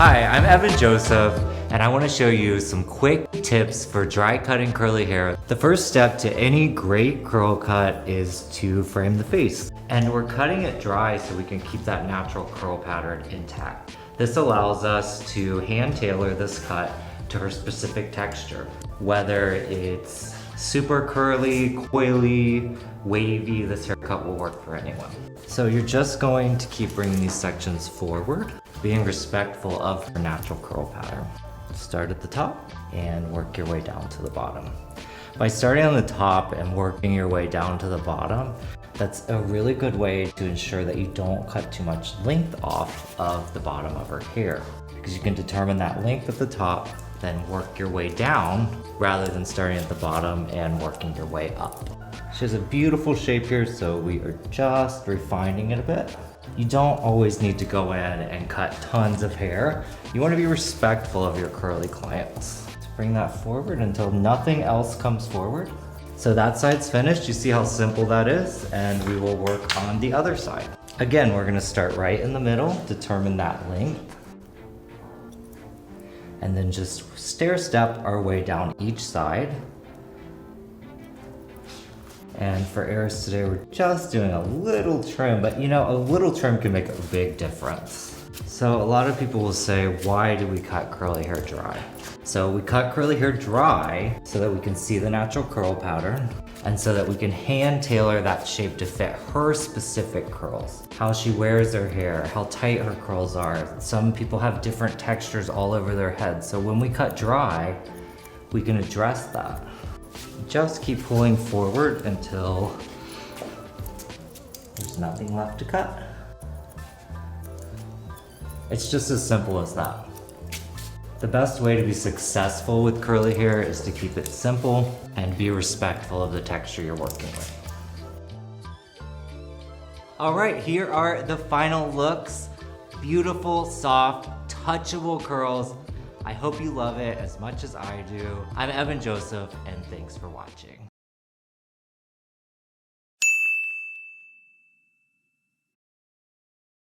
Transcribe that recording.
Hi, I'm Evan Joseph, and I want to show you some quick tips for dry cutting curly hair. The first step to any great curl cut is to frame the face. And we're cutting it dry so we can keep that natural curl pattern intact. This allows us to hand tailor this cut to her specific texture. Whether it's super curly, coily, wavy, this haircut will work for anyone. So you're just going to keep bringing these sections forward, being respectful of her natural curl pattern. Start at the top and work your way down to the bottom. By starting on the top and working your way down to the bottom, that's a really good way to ensure that you don't cut too much length off of the bottom of her hair, because you can determine that length at the top, then work your way down rather than starting at the bottom and working your way up. She has a beautiful shape here, so we are just refining it a bit. You don't always need to go in and cut tons of hair. You want to be respectful of your curly clients. Just bring that forward until nothing else comes forward. So that side's finished. You see how simple that is? And we will work on the other side. Again, we're gonna start right in the middle, determine that length, and then just stair step our way down each side. And for Eris today, we're just doing a little trim, but you know, a little trim can make a big difference. So a lot of people will say, why do we cut curly hair dry? So we cut curly hair dry so that we can see the natural curl pattern and so that we can hand tailor that shape to fit her specific curls. How she wears her hair, how tight her curls are. Some people have different textures all over their head. So when we cut dry, we can address that. Just keep pulling forward until there's nothing left to cut. It's just as simple as that. The best way to be successful with curly hair is to keep it simple and be respectful of the texture you're working with. All right, here are the final looks. Beautiful, soft, touchable curls. I hope you love it as much as I do. I'm Evan Joseph, and thanks for watching.